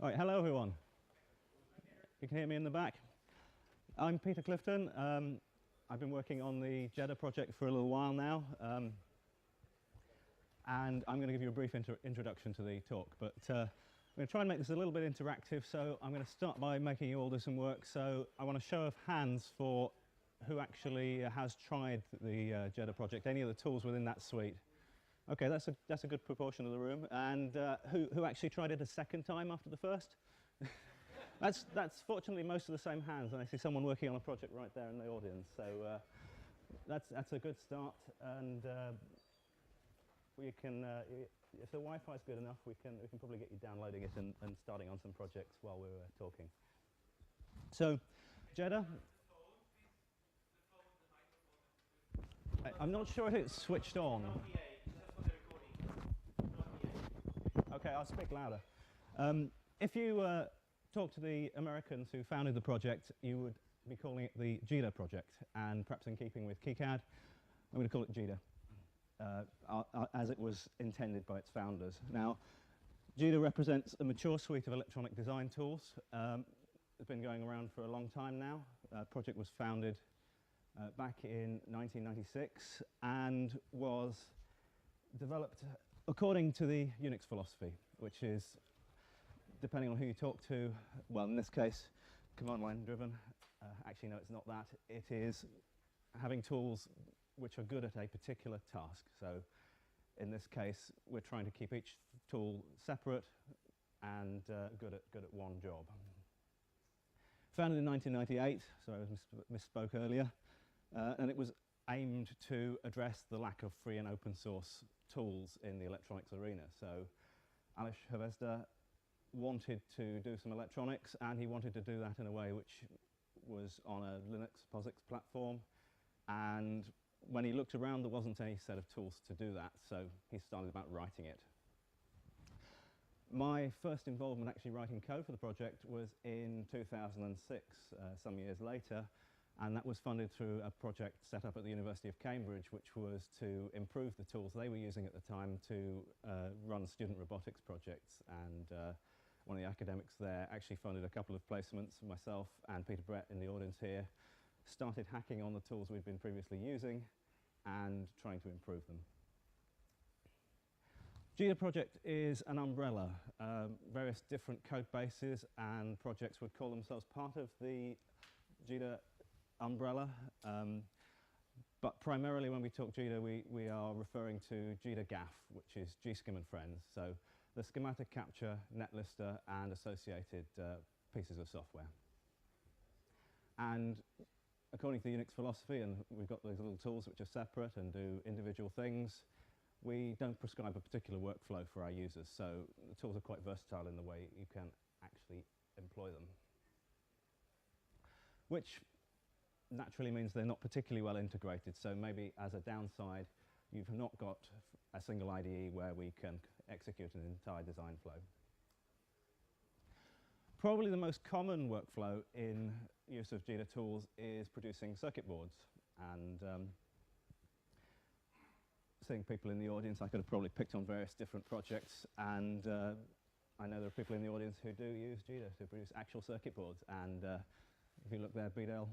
All right, hello everyone. You can hear me in the back. I'm Peter Clifton. I've been working on the JEDA project for a little while now, and I'm going to give you a brief introduction to the talk. But I'm going to try and make this a little bit interactive, so I'm going to start by making you all do some work. So I want a show of hands for who actually has tried the JEDA project, any of the tools within that suite. Okay, that's a good proportion of the room. And who actually tried it a second time after the first? That's fortunately most of the same hands, and I see someone working on a project right there in the audience. So that's a good start, and we can, if the Wi-Fi is good enough, we can probably get you downloading it and starting on some projects while we're talking. So, JEDA. I'm not sure if it's switched on. Okay, I'll speak louder. If you talk to the Americans who founded the project, you would be calling it the JEDA project, and perhaps in keeping with KiCad, I'm going to call it JEDA, as it was intended by its founders. Now, JEDA represents a mature suite of electronic design tools. It's been going around for a long time now. The project was founded back in 1996 and was developed according to the Unix philosophy, which is, depending on who you talk to, well, in this case, command line driven. Actually, no, it's not that. It is having tools which are good at a particular task. So in this case, we're trying to keep each tool separate and good at one job. Founded in 1998, so I misspoke earlier, and it was aimed to address the lack of free and open source tools in the electronics arena. So Alice Havesda wanted to do some electronics, and he wanted to do that in a way which was on a Linux POSIX platform, and when he looked around there wasn't any set of tools to do that, so he started about writing it. My first involvement actually writing code for the project was in 2006, some years later, and that was funded through a project set up at the University of Cambridge, which was to improve the tools they were using at the time to run student robotics projects. And one of the academics there actually funded a couple of placements. Myself and Peter Brett in the audience here started hacking on the tools we'd been previously using and trying to improve them. JEDA project is an umbrella. Various different code bases and projects would call themselves part of the JEDA umbrella, but primarily when we talk JEDA, we are referring to JEDA GAF, which is GSCHEM and Friends, so the schematic capture, netlister, and associated pieces of software. And according to the Unix philosophy, and we've got those little tools which are separate and do individual things, we don't prescribe a particular workflow for our users, so the tools are quite versatile in the way you can actually employ them, which naturally means they're not particularly well integrated. So maybe as a downside, you've not got a single IDE where we can execute an entire design flow. Probably the most common workflow in use of JEDA tools is producing circuit boards. And seeing people in the audience, I could have probably picked on various different projects, and I know there are people in the audience who do use JEDA to produce actual circuit boards. And if you look there, BDL,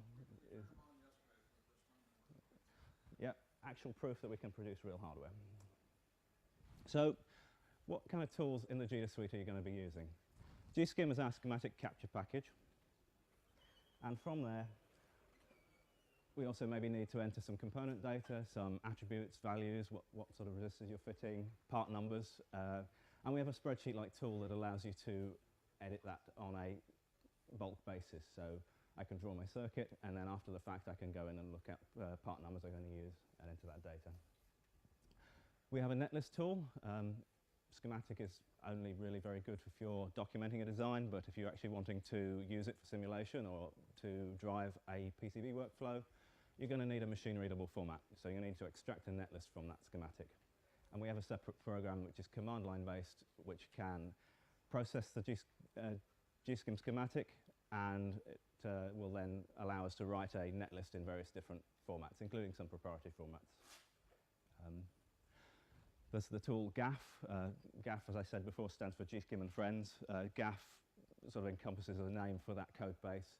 yeah, actual proof that we can produce real hardware. So what kind of tools in the JEDA suite are you going to be using? GSCHEM is our schematic capture package, and from there we also maybe need to enter some component data, some attributes, values, what sort of resistors you're fitting, part numbers, and we have a spreadsheet-like tool that allows you to edit that on a bulk basis. So I can draw my circuit, and then after the fact I can go in and look at part numbers I'm going to use and enter that data. We have a netlist tool. Schematic is only really very good if you're documenting a design, but if you're actually wanting to use it for simulation or to drive a PCB workflow, you're going to need a machine-readable format. So you're going to need to extract a netlist from that schematic. And we have a separate program which is command line based, which can process the GSCHEM schematic, and it will then allow us to write a netlist in various different formats, including some proprietary formats. There's the tool GAF. GAF, as I said before, stands for GSCHEM and Friends. GAF sort of encompasses a name for that code base.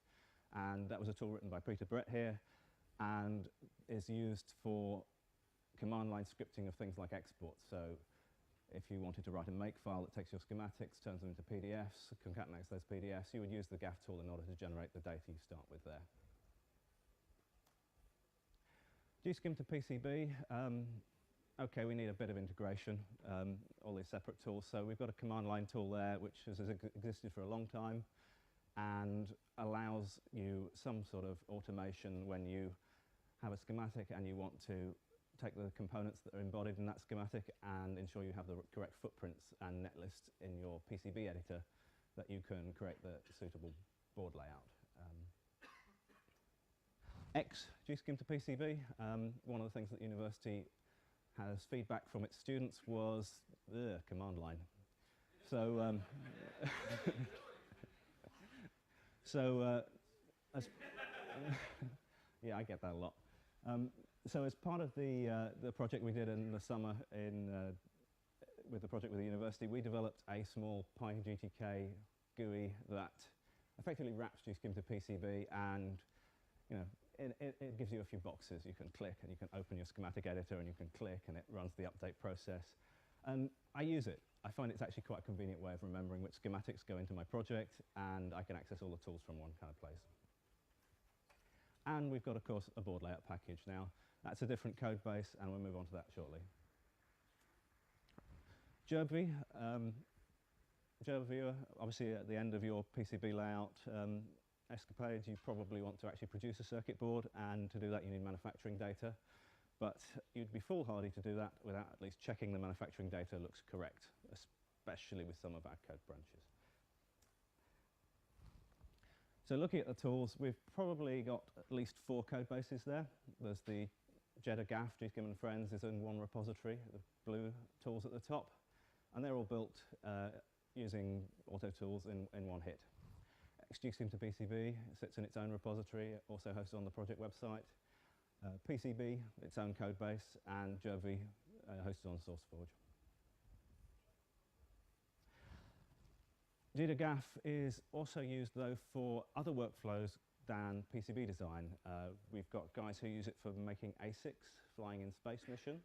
And that was a tool written by Peter Brett here, and is used for command line scripting of things like exports. So if you wanted to write a make file that takes your schematics, turns them into PDFs, concatenates those PDFs, you would use the GAF tool in order to generate the data you start with there. GSCHEM to PCB. Okay, we need a bit of integration, all these separate tools. So we've got a command line tool there, which has existed for a long time and allows you some sort of automation when you have a schematic and you want to take the components that are embodied in that schematic and ensure you have the correct footprints and netlist in your PCB editor, that you can create the suitable board layout. GSCHEM to PCB. One of the things that the university has feedback from its students was the command line. So, yeah, I get that a lot. So as part of the project we did in the summer with the project with the university, we developed a small PyGTK GUI that effectively wraps GSCHEM to PCB, and it gives you a few boxes. You can click and you can open your schematic editor and you can click and it runs the update process. And I use it. I find it's actually quite a convenient way of remembering which schematics go into my project, and I can access all the tools from one kind of place. And we've got, of course, a board layout package. Now, that's a different code base, and we'll move on to that shortly. GerbV. GerbViewer, obviously at the end of your PCB layout escapades, you probably want to actually produce a circuit board, and to do that you need manufacturing data. But you'd be foolhardy to do that without at least checking the manufacturing data looks correct, especially with some of our code branches. So looking at the tools, we've probably got at least 4 code bases there. There's the JEDA GAF, GSCHEM and Friends is in one repository, the blue tools at the top, and they're all built using auto tools in one hit. GSCHEM to PCB sits in its own repository, also hosted on the project website. PCB, its own code base, and GerbV hosted on SourceForge. JEDA GAF is also used, though, for other workflows than PCB design. We've got guys who use it for making ASICs, flying in space missions.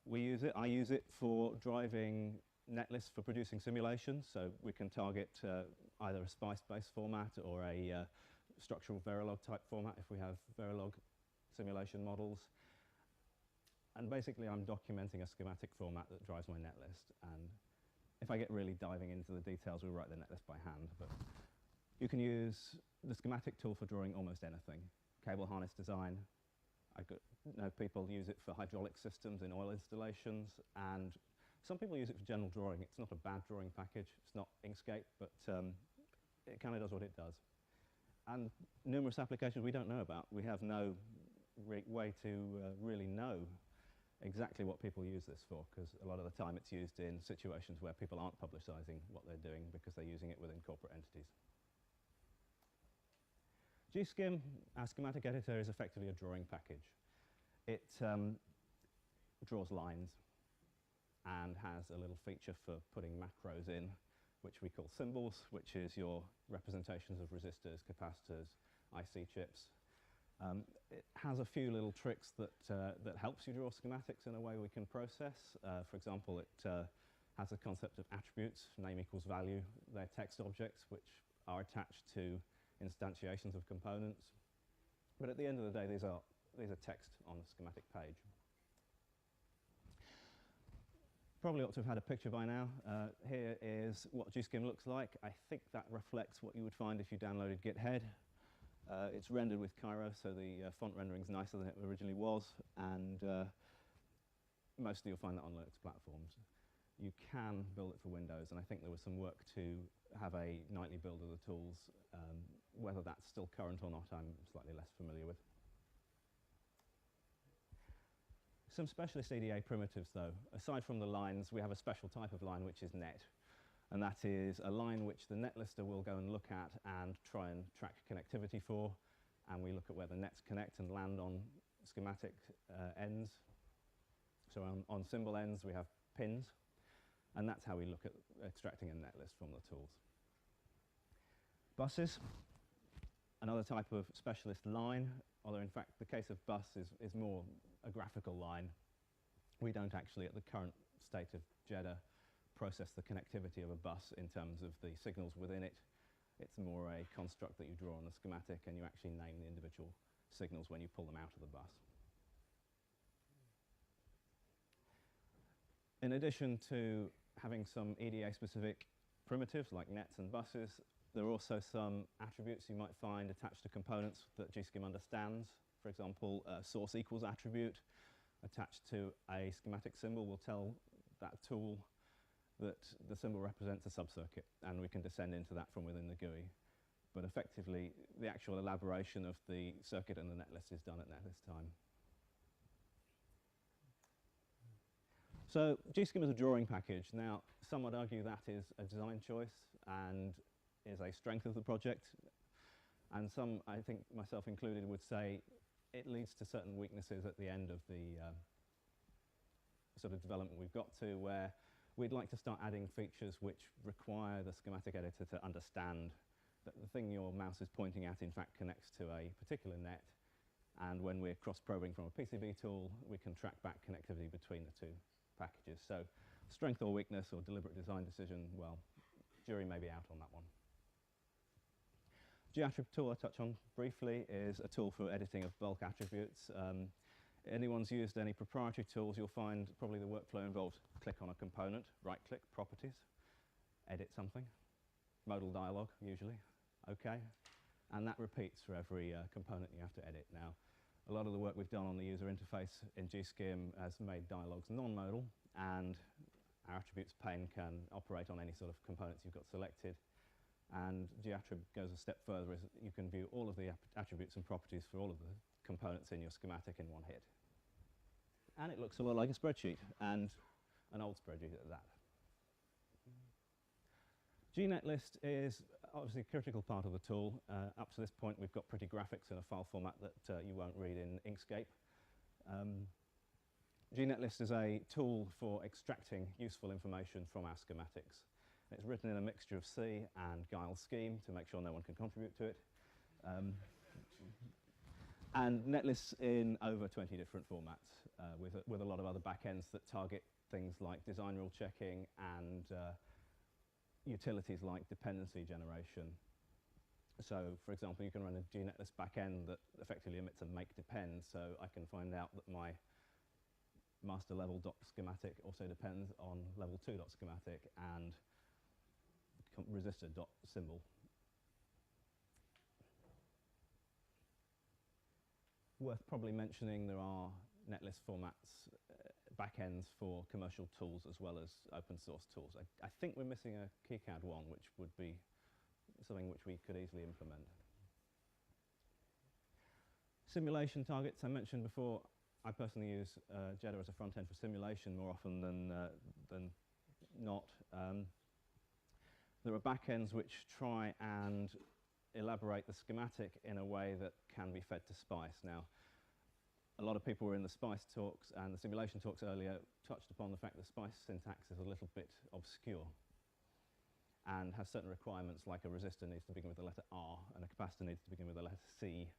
We use it. I use it for driving netlists for producing simulations, so we can target either a SPICE-based format or a structural Verilog type format if we have Verilog simulation models. And basically I'm documenting a schematic format that drives my netlist, and if I get really diving into the details, we'll write the netlist by hand. But you can use the schematic tool for drawing almost anything. Cable harness design. I know people use it for hydraulic systems in oil installations, and some people use it for general drawing. It's not a bad drawing package. It's not Inkscape, but it kind of does what it does. And numerous applications we don't know about. We have no way to really know exactly what people use this for, because a lot of the time it's used in situations where people aren't publicizing what they're doing because they're using it within corporate entities. GSCHEM, our schematic editor, is effectively a drawing package. It draws lines and has a little feature for putting macros in, which we call symbols, which is your representations of resistors, capacitors, IC chips. It has a few little tricks that helps you draw schematics in a way we can process. For example, it has a concept of attributes, name equals value. They're text objects which are attached to instantiations of components. But at the end of the day, these are text on a schematic page. Probably ought to have had a picture by now. Here is what GSCHEM looks like. I think that reflects what you would find if you downloaded GitHead. It's rendered with Cairo, so the font rendering is nicer than it originally was, and mostly you'll find that on Linux platforms. You can build it for Windows, and I think there was some work to have a nightly build of the tools. Whether that's still current or not, I'm slightly less familiar with. Some specialist EDA primitives, though. Aside from the lines, we have a special type of line, which is net. And that is a line which the netlister will go and look at and try and track connectivity for. And we look at where the nets connect and land on schematic ends. So on symbol ends, we have pins. And that's how we look at extracting a netlist from the tools. Buses, another type of specialist line, although in fact the case of bus is more a graphical line. We don't actually, at the current state of JEDA, process the connectivity of a bus in terms of the signals within it. It's more a construct that you draw on the schematic, and you actually name the individual signals when you pull them out of the bus. In addition to having some EDA-specific primitives like nets and buses, there are also some attributes you might find attached to components that GSCHEM understands. For example, a source equals attribute attached to a schematic symbol will tell that tool that the symbol represents a subcircuit, and we can descend into that from within the GUI. But effectively, the actual elaboration of the circuit and the netlist is done at netlist time. So GSCHEM is a drawing package. Now, some would argue that is a design choice and is a strength of the project. And some, I think myself included, would say it leads to certain weaknesses at the end of the sort of development we've got to, where we'd like to start adding features which require the schematic editor to understand that the thing your mouse is pointing at in fact connects to a particular net, and when we're cross-probing from a PCB tool, we can track back connectivity between the two packages. So strength or weakness or deliberate design decision, well, jury may be out on that one. G-attrib tool I touch on briefly is a tool for editing of bulk attributes. Anyone's used any proprietary tools, you'll find probably the workflow involves click on a component, right-click, properties, edit something, modal dialog usually, OK, and that repeats for every component you have to edit. Now, a lot of the work we've done on the user interface in GSCHEM has made dialogs non-modal, and our attributes pane can operate on any sort of components you've got selected. And G-attrib goes a step further, as you can view all of the attributes and properties for all of the components in your schematic in one hit. And it looks a lot like a spreadsheet, and an old spreadsheet at that. GNetlist is obviously a critical part of the tool. Up to this point, we've got pretty graphics in a file format that you won't read in Inkscape. GNetlist is a tool for extracting useful information from our schematics. It's written in a mixture of C and Guile scheme to make sure no one can contribute to it. And netlists in over 20 different formats with a lot of other backends that target things like design rule checking and utilities like dependency generation. So, for example, you can run a gnetlist backend that effectively emits a make depend, so I can find out that my master level .schematic also depends on level 2 .schematic and resistor .symbol. Worth probably mentioning, there are netlist formats backends for commercial tools as well as open source tools. I think we're missing a KiCad one, which would be something which we could easily implement. Simulation targets, I mentioned before, I personally use JEDA as a front end for simulation more often than not. There are backends which try and elaborate the schematic in a way that can be fed to SPICE. Now, a lot of people were in the SPICE talks and the simulation talks earlier touched upon the fact that SPICE syntax is a little bit obscure and has certain requirements, like a resistor needs to begin with the letter R and a capacitor needs to begin with the letter C.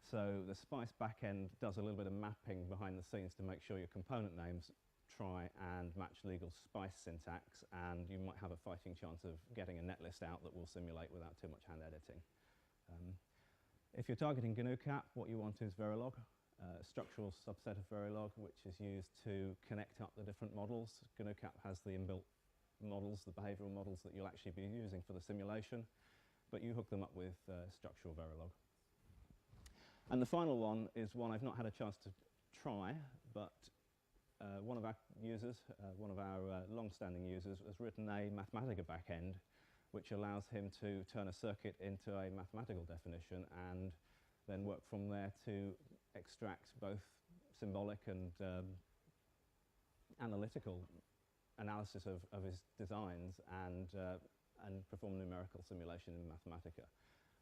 So the SPICE backend does a little bit of mapping behind the scenes to make sure your component names try and match legal SPICE syntax, and you might have a fighting chance of getting a netlist out that will simulate without too much hand editing. If you're targeting GNU-CAP, what you want is Verilog, a structural subset of Verilog, which is used to connect up the different models. GNU-CAP has the inbuilt models, the behavioral models that you'll actually be using for the simulation, but you hook them up with structural Verilog. And the final one is one I've not had a chance to try, but one of our users, one of our long-standing users, has written a Mathematica backend which allows him to turn a circuit into a mathematical definition and then work from there to extract both symbolic and analytical analysis of his designs and perform numerical simulation in Mathematica.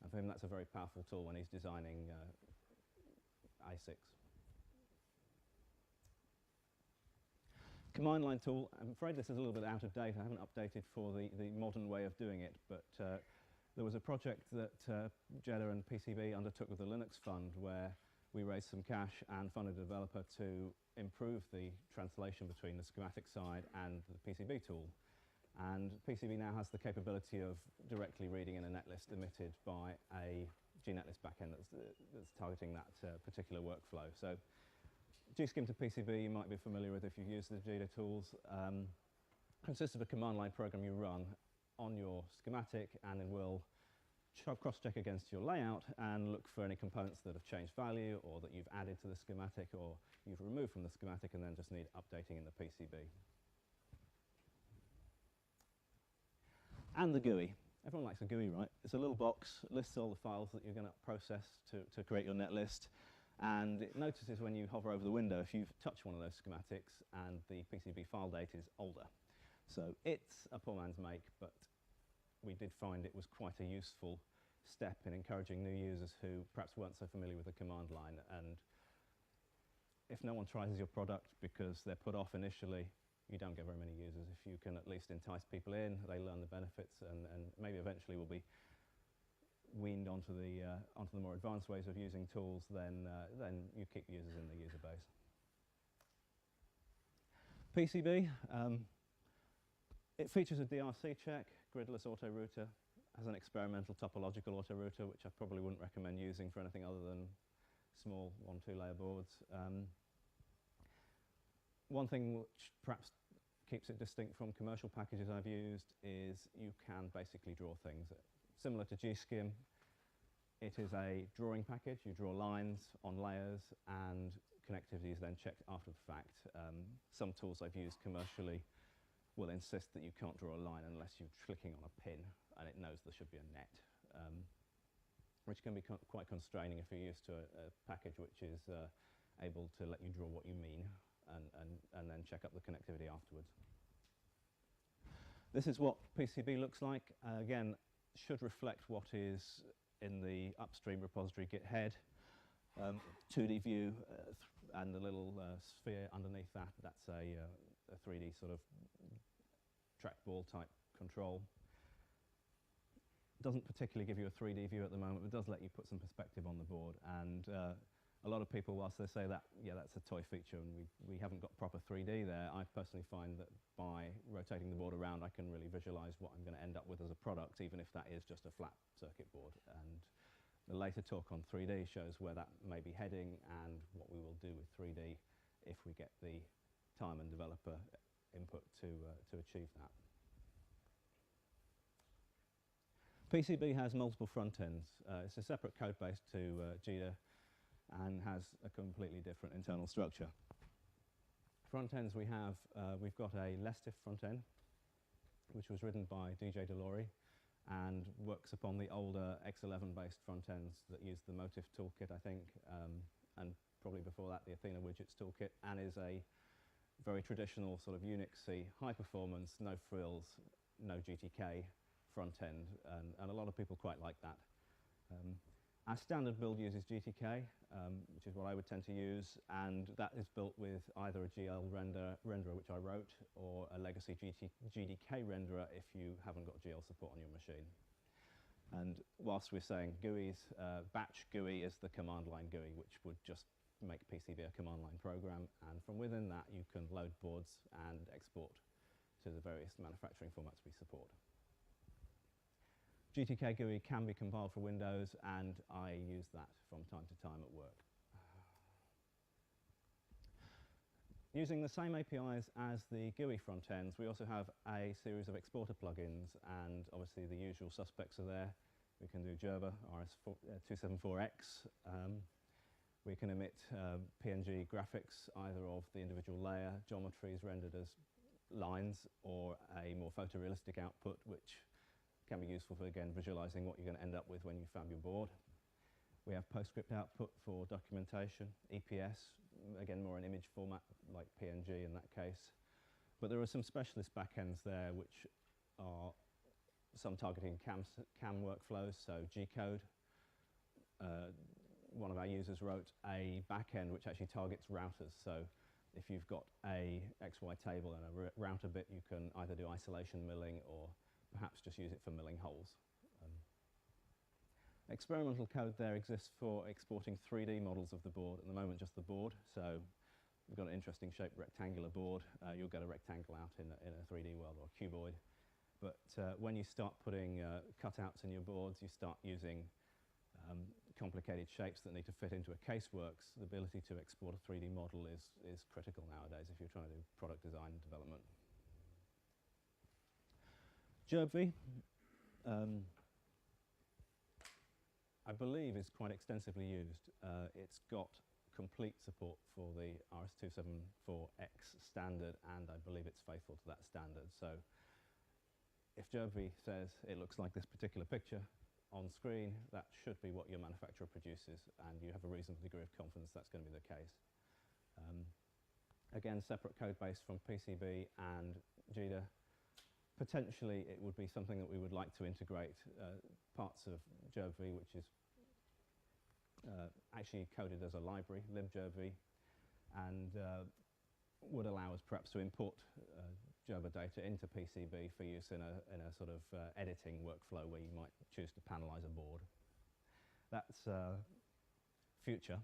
And for him, that's a very powerful tool when he's designing ASICs. Command line tool, I'm afraid this is a little bit out of date. I haven't updated for the modern way of doing it, but There was a project that Jeddah and PCB undertook with the Linux Fund where we raised some cash and funded a developer to improve the translation between the schematic side and the PCB tool. And PCB now has the capability of directly reading in a netlist emitted by a gnetlist backend that's targeting that particular workflow. So gskim to PCB you might be familiar with if you've used the JIDA tools. Consists of a command line program you run on your schematic, and it will cross-check against your layout and look for any components that have changed value or that you've added to the schematic or you've removed from the schematic and then just need updating in the PCB. And the GUI. Everyone likes a GUI, right? It's a little box, lists all the files that you're going to process to create your netlist, and it notices when you hover over the window if you've touched one of those schematics and the PCB file date is older. So it's a poor man's make, but we did find it was quite a useful step in encouraging new users who perhaps weren't so familiar with the command line. And if no one tries your product because they're put off initially, you don't get very many users. If you can at least entice people in, they learn the benefits, and maybe eventually will be weaned onto the more advanced ways of using tools, then you keep users in the user base. PCB, it features a DRC check, gridless auto-router, has an experimental topological auto-router, which I probably wouldn't recommend using for anything other than small 1-2 layer boards. One thing which perhaps keeps it distinct from commercial packages I've used is you can basically draw things. Similar to gskim, it is a drawing package. You draw lines on layers and connectivity is then checked after the fact. Some tools I've used commercially will insist that you can't draw a line unless you're clicking on a pin and it knows there should be a net, which can be quite constraining if you're used to a package which is able to let you draw what you mean and then check up the connectivity afterwards. This is what PCB looks like. Again, should reflect what is in the upstream repository Git head. 2D view and the little sphere underneath that, that's a 3D sort of trackball type control. Doesn't particularly give you a 3D view at the moment, but does let you put some perspective on the board. And a lot of people, whilst they say that, yeah, that's a toy feature and we haven't got proper 3D there, I personally find that by rotating the board around, I can really visualize what I'm going to end up with as a product, even if that is just a flat circuit board. And the later talk on 3D shows where that may be heading and what we will do with 3D if we get the time and developer input to achieve that. PCB has multiple front ends. It's a separate code base to JIDA and has a completely different internal structure. Front ends we have, we've got a less stiff front end, which was written by DJ Delory and works upon the older X11 based front ends that use the Motif toolkit, I think, and probably before that the Athena widgets toolkit, and is a very traditional sort of Unixy, high performance, no frills, no GTK front end, and a lot of people quite like that. Our standard build uses GTK, which is what I would tend to use, and that is built with either a GL renderer, which I wrote, or a legacy GDK renderer if you haven't got GL support on your machine. And whilst we're saying GUIs, batch GUI is the command line GUI, which would just make PCB a command line program, and from within that you can load boards and export to the various manufacturing formats we support. GTK GUI can be compiled for Windows, and I use that from time to time at work. Using the same APIs as the GUI front ends, we also have a series of exporter plugins, and obviously the usual suspects are there. We can do Gerber, RS274X. We can emit PNG graphics, either of the individual layer geometries rendered as lines, or a more photorealistic output, which can be useful for, again, visualizing what you're going to end up with when you fab your board. We have PostScript output for documentation, EPS, again, more an image format like PNG in that case. But there are some specialist backends there which are some targeting CAM workflows, so G-code. One of our users wrote a backend which actually targets routers. So if you've got a XY table and a router bit, you can either do isolation milling or perhaps just use it for milling holes. Experimental code there exists for exporting 3D models of the board. At the moment, just the board. So we've got an interesting shaped rectangular board. You'll get a rectangle out in a 3D world, or a cuboid. But when you start putting cutouts in your boards, you start using complicated shapes that need to fit into a caseworks. The ability to export a 3D model is critical nowadays if you're trying to do product design and development. GerbV, I believe, is quite extensively used. It's got complete support for the RS274X standard, and I believe it's faithful to that standard. So if GerbV says it looks like this particular picture on screen, that should be what your manufacturer produces, and you have a reasonable degree of confidence that's going to be the case. Again, separate code base from PCB and GEDA. Potentially, it would be something that we would like to integrate parts of GerbV, which is actually coded as a library, libGerbV, and would allow us perhaps to import Gerber data into PCB for use in a sort of editing workflow where you might choose to panelize a board. That's future,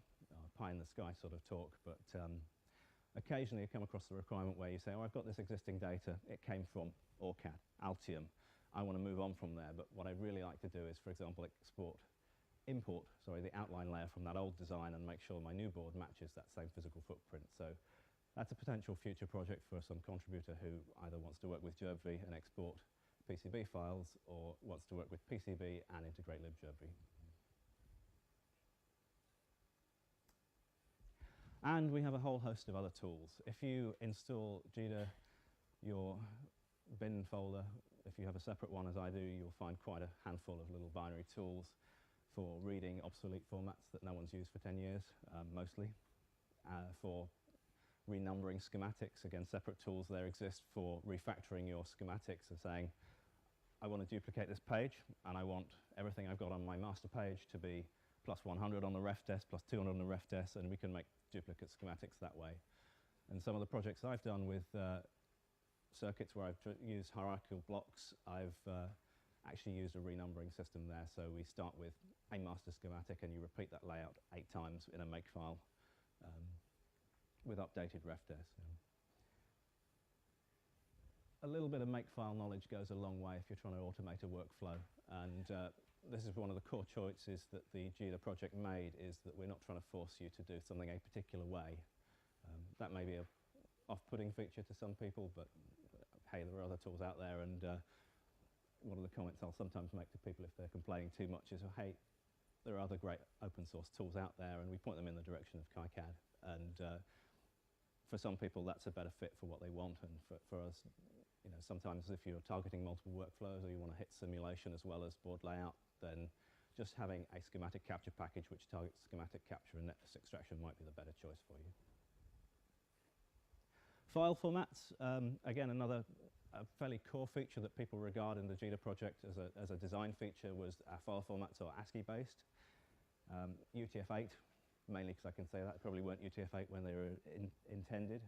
pie in the sky sort of talk, but occasionally you come across the requirement where you say, oh, I've got this existing data, it came from ORCAD, Altium, I want to move on from there, but what I'd really like to do is, for example, import the outline layer from that old design and make sure my new board matches that same physical footprint. So that's a potential future project for some contributor who either wants to work with GerbV and export PCB files, or wants to work with PCB and integrate libGerbV. And we have a whole host of other tools. If you install GEDA, your bin folder, if you have a separate one as I do, you'll find quite a handful of little binary tools for reading obsolete formats that no one's used for 10 years, mostly. For renumbering schematics, again, separate tools there exist for refactoring your schematics and saying, I want to duplicate this page, and I want everything I've got on my master page to be plus 100 on the ref desk, plus 200 on the ref desk, and we can make duplicate schematics that way. And some of the projects I've done with circuits where I've used hierarchical blocks, I've actually used a renumbering system there. So we start with a master schematic and you repeat that layout 8 times in a makefile with updated ref desk. A little bit of makefile knowledge goes a long way if you're trying to automate a workflow, and this is one of the core choices that the GEDA project made, is that we're not trying to force you to do something a particular way. That may be a off-putting feature to some people, but hey, there are other tools out there, and one of the comments I'll sometimes make to people if they're complaining too much is, hey, there are other great open source tools out there, and we point them in the direction of KiCad. And for some people, that's a better fit for what they want, and for us, you know, sometimes if you're targeting multiple workflows or you want to hit simulation as well as board layout, then just having a schematic capture package which targets schematic capture and network extraction might be the better choice for you. File formats, again, another fairly core feature that people regard in the GEDA project as a design feature was our file formats are ASCII based. UTF-8, mainly because I can say that, probably weren't UTF-8 when they were intended.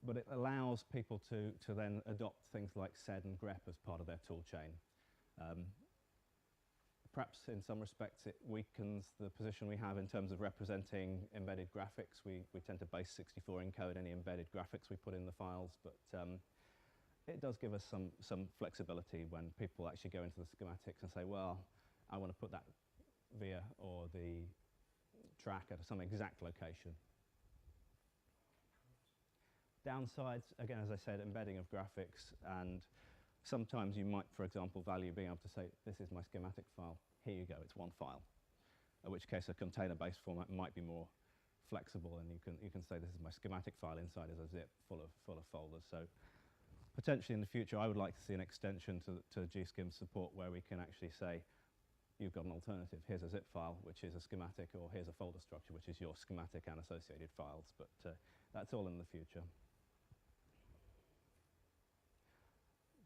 But it allows people to then adopt things like SED and grep as part of their tool chain. Perhaps in some respects it weakens the position we have in terms of representing embedded graphics. We tend to base 64 encode any embedded graphics we put in the files, but it does give us some flexibility when people actually go into the schematics and say, well, I want to put that via or the track at some exact location. Downsides, again, as I said, embedding of graphics, and sometimes you might, for example, value being able to say, this is my schematic file, here you go, it's one file. In which case a container-based format might be more flexible, and you can say this is my schematic file, inside is a zip full of folders. So potentially in the future I would like to see an extension to GSCIM support where we can actually say, you've got an alternative, here's a zip file which is a schematic, or here's a folder structure which is your schematic and associated files, but that's all in the future.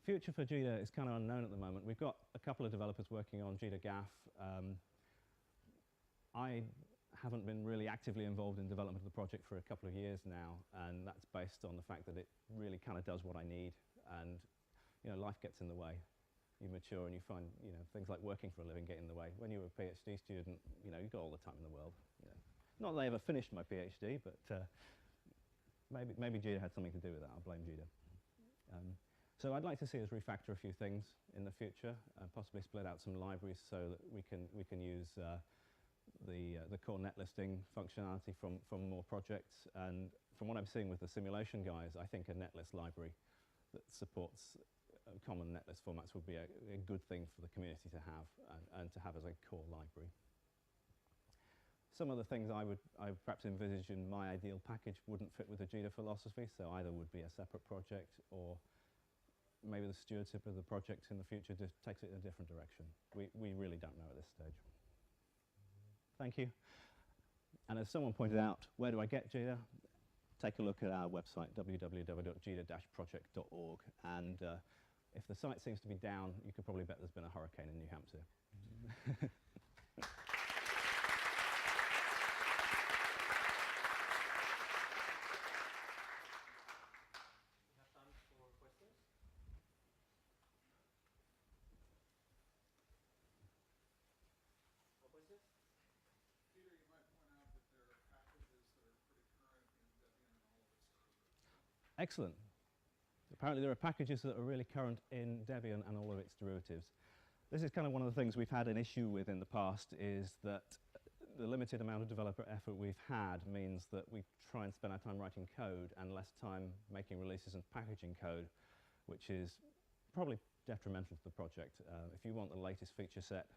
Future for GEDA is kind of unknown at the moment. We've got a couple of developers working on GEDA GAF. I haven't been really actively involved in development of the project for a couple of years now, and that's based on the fact that it really kind of does what I need, and you know, life gets in the way. you mature and you find, things like working for a living get in the way. When you were a PhD student, you've got all the time in the world. Not that I ever finished my PhD, but maybe GIDA had something to do with that. I'll blame GIDA. So I'd like to see us refactor a few things in the future, possibly split out some libraries so that we can use the core net listing functionality from more projects. And from what I'm seeing with the simulation guys, I think a netlist library that supports common netlist formats would be a good thing for the community to have and to have as a core library. Some of the things I perhaps envisage in my ideal package wouldn't fit with the GIDA philosophy, so either would be a separate project, or maybe the stewardship of the project in the future just takes it in a different direction. We really don't know at this stage. Thank you. And as someone pointed out, where do I get GIDA? Take a look at our website, www.gida-project.org. And if the site seems to be down, you could probably bet there's been a hurricane in New Hampshire. Excellent. Apparently there are packages that are really current in Debian and all of its derivatives. This is kind of one of the things we've had an issue with in the past, is that the limited amount of developer effort we've had means that we try and spend our time writing code and less time making releases and packaging code, which is probably detrimental to the project. If you want the latest feature set,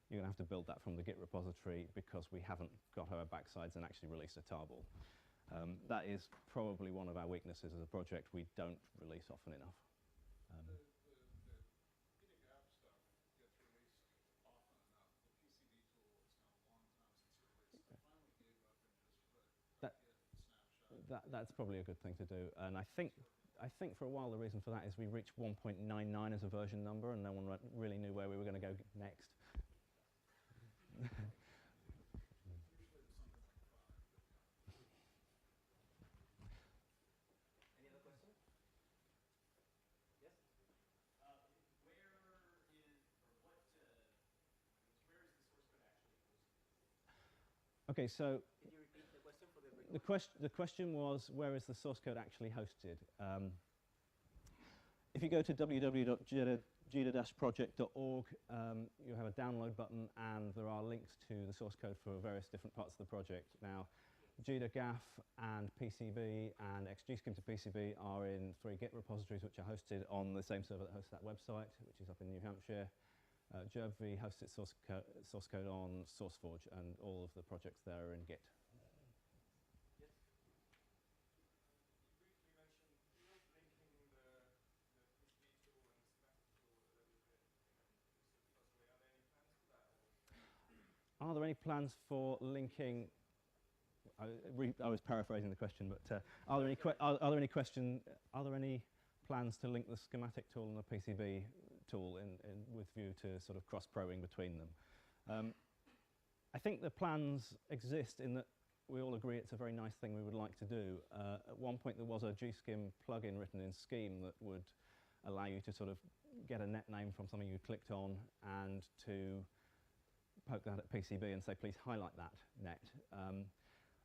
you're going to have to build that from the Git repository because we haven't got our backsides and actually released a tarball. That is probably one of our weaknesses as a project. We don't release often enough. The GIDA gap stuff gets released often enough. The PCB tool, it's now a long time since it released. I finally gave up and just put Git snapshot. That's probably a good thing to do. And I think for a while the reason for that is we reached 1.99 as a version number, and no one really knew where we were going to go next. Okay, so can you repeat the question for the the question was, where is the source code actually hosted? If you go to www.gida-project.org, you have a download button, and there are links to the source code for various different parts of the project. Now, GIDA GAF and PCB and XGSCIM to PCB are in 3 Git repositories, which are hosted on the same server that hosts that website, which is up in New Hampshire. JervV hosts its source code on SourceForge, and all of the projects there are in Git. Yes. You briefly mentioned linking the PCB tool and schematic tool a little bit explicitly. Are there any plans for that? Are there any plans for linking? I was paraphrasing the question, but are there any plans to link the schematic tool and the PCB tool with view to sort of cross-probing between them? I think the plans exist in that we all agree it's a very nice thing we would like to do. At one point there was a GSCIM plugin written in Scheme that would allow you to sort of get a net name from something you clicked on and to poke that at PCB and say, please highlight that net.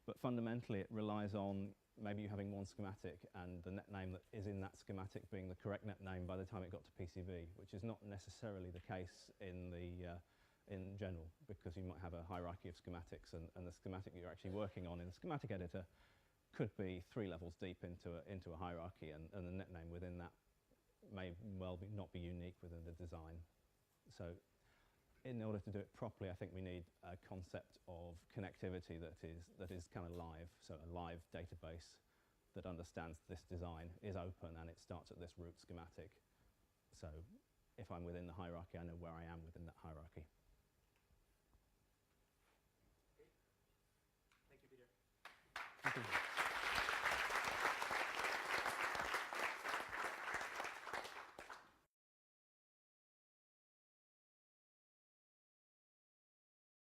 But fundamentally it relies on maybe you having one schematic and the net name that is in that schematic being the correct net name by the time it got to PCB, which is not necessarily the case in general, because you might have a hierarchy of schematics, and the schematic you're actually working on in the schematic editor could be 3 levels deep into a hierarchy, and the net name within that may well not be unique within the design. So in order to do it properly, I think we need a concept of connectivity that is kind of live, so a live database that understands this design is open and it starts at this root schematic. So if I'm within the hierarchy, I know where I am within that hierarchy.